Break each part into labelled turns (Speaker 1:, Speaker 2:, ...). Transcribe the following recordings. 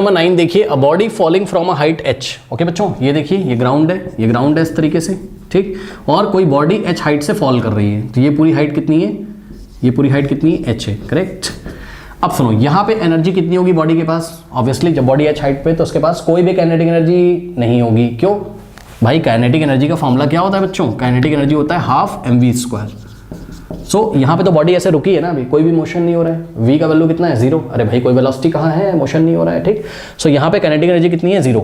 Speaker 1: Number 9 देखिए, a body falling from a height h। Okay बच्चों, ये देखिए ये ग्राउंड है, ये ग्राउंड है इस तरीके से, ठीक। और कोई बॉडी h हाइट से फॉल कर रही है, तो ये पूरी हाइट कितनी है, ये पूरी हाइट कितनी है, h है, करेक्ट। अब सुनो, यहाँ पे एनर्जी कितनी होगी बॉडी के पास, ऑब्वियसली जब बॉडी h हाइट पे तो उसके पास कोई भी काइनेटिक एनर्जी नहीं होगी। क्यों भाई, काइनेटिक एनर्जी का फॉर्मूला क्या होता है बच्चों, काइनेटिक एनर्जी होता है हाफ mv²। सो यहाँ पे तो बॉडी ऐसे रुकी है ना, अभी कोई भी मोशन नहीं हो रहा है, v का वैल्यू कितना है 0। अरे भाई कोई वेलोसिटी कहाँ है, मोशन नहीं हो रहा है, ठीक। सो यहाँ पे काइनेटिक एनर्जी कितनी है 0,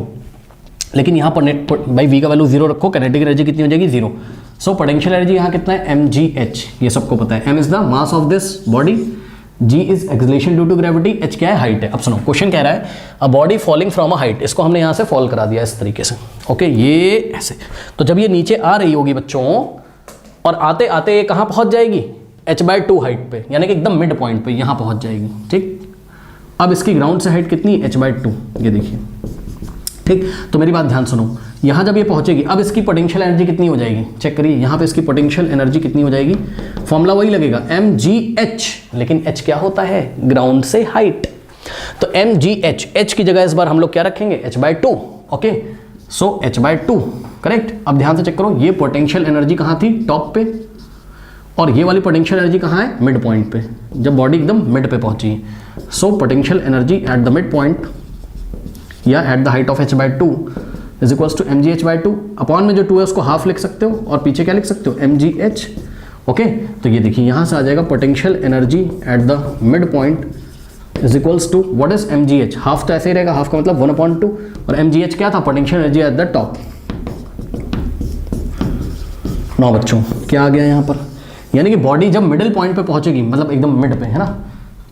Speaker 1: लेकिन यहाँ पर भाई v का वैल्यू 0 रखो, काइनेटिक एनर्जी कितनी हो जाएगी 0। सो पोटेंशियल एनर्जी यहाँ कितना है mgh, ये सबको पता है। m is the mass of this body, g is acceleration due to gravity, h क्या है, हाइट है। अब सुनो, क्वेश्चन कह रहा है a body falling from a height, इसको हमने यहाँ से फॉल करा दिया इस तरीके से, ओके ये ऐसे। तो जब ये नीचे आ रही होगी बच्चों, और आते आते ये कहाँ पहुँच जाएगी, h/2 हाइट पे, यानी कि एकदम मिड पॉइंट पे यहाँ पहुँच जाएगी, ठीक। अब इसकी ग्राउंड से हाइट कितनी, h/2, ये देखिए, ठीक। तो मेरी बात ध्यान सुनो, यहाँ जब ये पहुँचेगी, अब इसकी पोटेंशियल एनर्जी कितनी हो जाएगी, चेक करिए यहाँ पे इसकी पोटेंशियल एनर्जी कितनी हो जाएगी, फॉर्मूला वही लगेगा mgh, लेकिन h क्या होता है, ग्राउंड से हाइट। तो mgh, h की जगह इस बार हम लोग क्या रखेंगे, h/2, ओके। सो h/2, करेक्ट। अब ध्यान से चेक करो, ये पोटेंशियल एनर्जी कहाँ थी, टॉप पे, और ये वाली पोटेंशियल एनर्जी कहाँ है, मिड पॉइंट पे, जब बॉडी एकदम मिड पे पहुंची है। So potential energy at the mid point या at the height of h/2 is equals to mgh/2। Upon में जो 2 है उसको हाफ लिख सकते हो, और पीछे क्या लिख सकते हो, mgh, ओके। तो ये देखिए यहाँ से आ जाएगा potential energy at the mid point is equals to what is mgh, half तो ऐसे ही रहेगा, हाफ का मतलब 1/2, और mgh क्या था, potential energy at the top. Now बच्चों क्या आ गया यहाँ पर, यानी कि बॉडी जब मिडिल पॉइंट पे पहुंचेगी, मतलब एकदम मिड पे, है ना,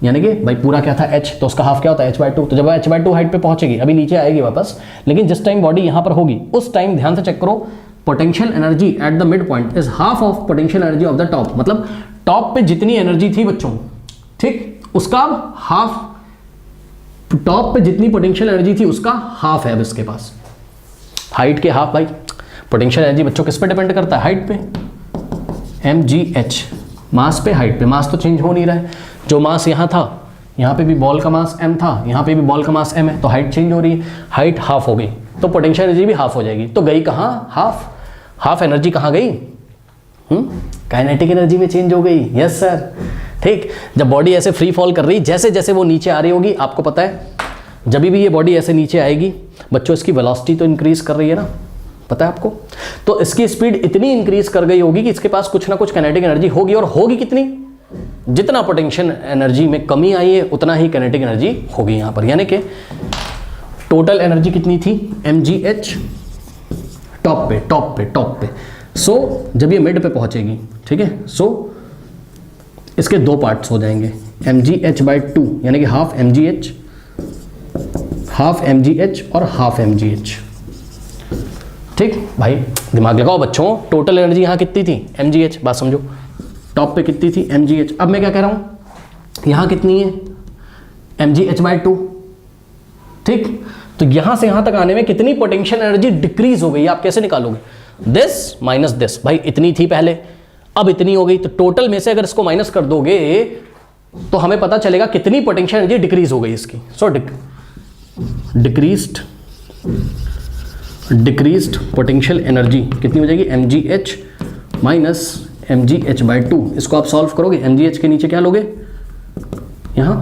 Speaker 1: यानी कि भाई पूरा क्या था h, तो उसका हाफ क्या होता है h/2। तो जब h/2 हाइट पे पहुंचेगी, अभी नीचे आएगी वापस, लेकिन जिस टाइम बॉडी यहाँ पर होगी उस टाइम ध्यान से चेक करो, potential energy at the mid point is half of potential energy of the top. मतलब टॉप पे जितनी एनर्जी थी बच्चों, ठीक, उसका हाफ, टॉप पे जितनी पोटेंशियल एनर्जी थी उसका हाफ है अब इसके पास, हाइट के हाफ। भाई पोटेंशियल एनर्जी बच्चों किस पे डिपेंड करता है, हाइट पे, mgh, मास पे, हाइट पे। मास तो चेंज हो नहीं रहा है, जो मास यहाँ था, यहाँ पे भी बॉल का मास m था, यहाँ पे भी बॉल का मास m है, तो हाइट चेंज हो रही है, हाइट हाफ हो गई, तो पोटेंशियल एनर्जी भी हाफ हो जाएगी। तो गई कहाँ, हाफ, हाफ एनर्जी कहाँ गई, काइनेटिक एनर्जी में चेंज हो गई। यस सर, ठीक। जब बॉडी ऐसे फ्री फॉल कर रही, जैसे जैसे वो नीचे आ रही होगी, आपको पता है जब भी ये बॉडी ऐसे नीचे आएगी बच्चों, इसकी वेलोसिटी तो इंक्रीज कर रही है ना, पता है आपको। तो इसकी स्पीड इतनी इंक्रीज कर गई होगी कि इसके पास कुछ ना कुछ काइनेटिक एनर्जी होगी, और होगी कितनी, जितना पोटेंशियल एनर्जी में कमी आई है उतना ही काइनेटिक एनर्जी होगी यहाँ पर। यानी कि टोटल एनर्जी कितनी थी, mgh, टॉप पे टॉप पे टॉप पे। सो जब ये मिड पे पहुंचेगी, ठीक है, सो इसके दो पार्ट्स हो जाएंगे, mgh/2, यानी कि हाफ mgh और हाफ mgh, ठीक। भाई दिमाग लगाओ बच्चों, टोटल एनर्जी यहाँ कितनी थी, mgh, बात समझो, टॉप पे कितनी थी, mgh। अब मैं क्या कह रहा हूँ, यहाँ कितनी है, mgh/2, ठीक। तो यहाँ से यहाँ तक आने में कितनी पोटेंशियल एनर्जी डिक्रीज हो गई, आप कैसे निकालोगे, दिस माइनस दिस। भाई इतनी थी पहले, अब इतनी हो गई, तो टोटल में से अगर इसको माइनस कर दोगे तो हमें पता चलेगा कितनी पोटेंशियल एनर्जी डिक्रीज हो गई इसकी। सो डिक्रीज्ड पोटेंशियल एनर्जी कितनी हो जाएगी, mgh माइनस mgh/2। इसको आप सॉल्व करोगे, mgh के नीचे क्या लोगे, यहाँ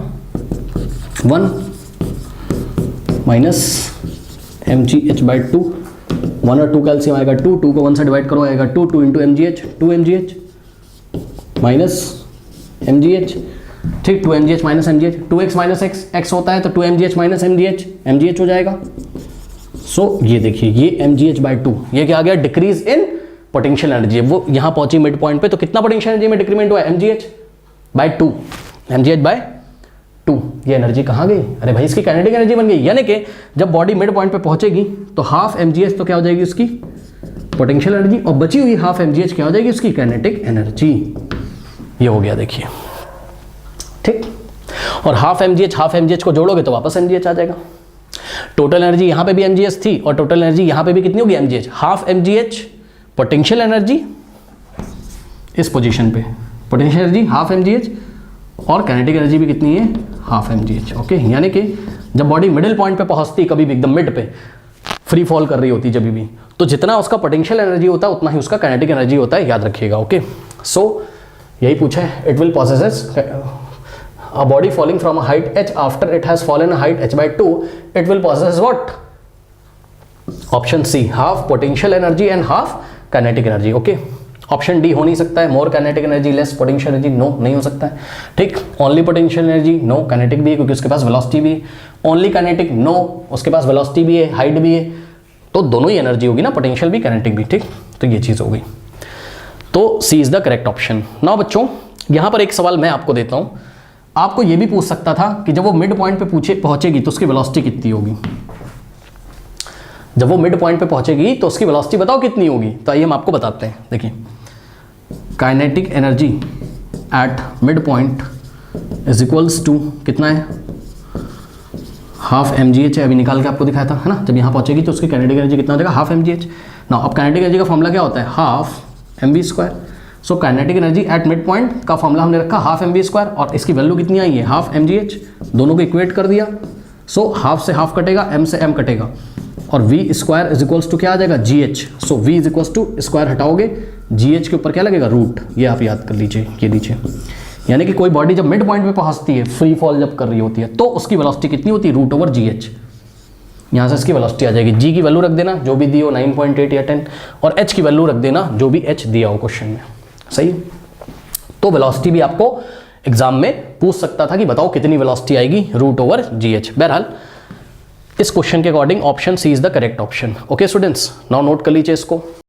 Speaker 1: 1 माइनस mgh/2, 1 और 2 कैल्सियम आएगा 2, 2 को 1 से डिवाइड करो आएगा 2, 2 into mgh, 2 mgh minus mgh, ठीक, 2 mgh minus mgh, 2x minus x होता है तो 2 mgh माइनस mgh हो जाएगा। सो ये देखिए, ये mgh/2, ये क्या आ गया, डिक्रीज इन पोटेंशियल एनर्जी। वो यहाँ पहुंची मिड पॉइंट पे, तो कितना पोटेंशियल एनर्जी में डिक्रीमेंट हुआ है, mgh/2, mgh/2। ये एनर्जी कहाँ गई, अरे भाई इसकी काइनेटिक एनर्जी बन गई। यानी कि जब बॉडी मिड पॉइंट पे पहुंचेगी तो हाफ mgh तो क्या हो जाएगी उसकी पोटेंशियल एनर्जी, और बची हुई हाफ mgh क्या हो जाएगी उसकी काइनेटिक एनर्जी। ये हो गया देखिए, ठीक। और हाफ mgh को जोड़ोगे तो वापस mgh आ जाएगा। टोटल एनर्जी यहाँ पे भी mgh थी, और टोटल एनर्जी यहाँ पे भी कितनी होगी, mgh, half mgh potential energy इस पोजीशन पे, पोटेंशियल एनर्जी हाफ mgh, और काइनेटिक एनर्जी भी कितनी है, हाफ mgh, ओके। यानी कि जब बॉडी मिडिल पॉइंट पे पहुंचती, कभी भी एकदम मिड पे फ्री फॉल कर रही होती जब भी, तो जितना उसका पोटेंशियल एनर्जी होता है उतना ही उसका काइनेटिक एनर्जी होता है, याद रखिएगा। ओके, सो यही पूछा है, it will possesses a body falling from a height h after it has fallen a height h by 2, it will possess what? Option C, half potential energy and half kinetic energy. Okay, option D हो नहीं सकता है, more kinetic energy less potential energy, no नहीं हो सकता है। ठीक, only potential energy, no, kinetic भी है क्योंकि उसके पास वेलोसिटी भी है। ओनली काइनेटिक, नो, उसके पास वेलोसिटी भी है, हाइट भी है, तो दोनों ही एनर्जी होगी ना, पोटेंशियल भी काइनेटिक भी। ठीक, तो ये चीज़ हो गई, तो C is the correct option. Now बच्चों, यहाँ पर एक सवाल मैं आपको देता हूँ, आपको ये भी पूछ सकता था कि जब वो मिड पॉइंट पे पहुंचेगी तो उसकी वेलोसिटी कितनी होगी। जब वो मिड पॉइंट पे पहुंचेगी तो उसकी वेलोसिटी बताओ कितनी होगी। तो आइए हम आपको बताते हैं। देखिए, kinetic energy at mid point is equals to कितना है, हाफ mgh है, अभी निकाल के आपको दिखाया था, है ना। जब यहाँ पहुंचेगी तो उसकी काइनेटिक एनर्जी कितना हो जाएगा, हाफ mgh। ना अब काइनेटिक एनर्जी का फॉर्मूला क्या होता है, half mv²। So kinetic energy at mid point का फॉर्मूला हमने रखा हाफ mv², और इसकी वैल्यू कितनी आई है, हाफ mgh। दोनों को इक्वेट कर दिया, सो हाफ से हाफ कटेगा, m से m कटेगा, और v square is equals to क्या आ जाएगा, gh। So v is equals to square हटाओगे, gh के ऊपर क्या लगेगा, रूट। ये आप याद कर लीजिए, ये लीजिए। यानी कि कोई बॉडी जब मिड पॉइंट पे पहुंचती है, फ्री फॉल जब कर रही होती है, तो उसकी वेलोसिटी कितनी होती है, रूट ओवर gh। यहाँ से इसकी वेलोसिटी आ जाएगी, g की वैल्यू रख देना जो भी दी हो 9.8 या 10, और h की वैल्यू रख देना जो भी h दिया हो क्वेश्चन में। सही, तो वेलोसिटी भी आपको एग्जाम में पूछ सकता था कि बताओ कितनी वेलोसिटी आएगी, रूट ओवर gh। बहरहाल इस क्वेश्चन के according option C is the correct option. Okay students, now note कर लीजिए इसको।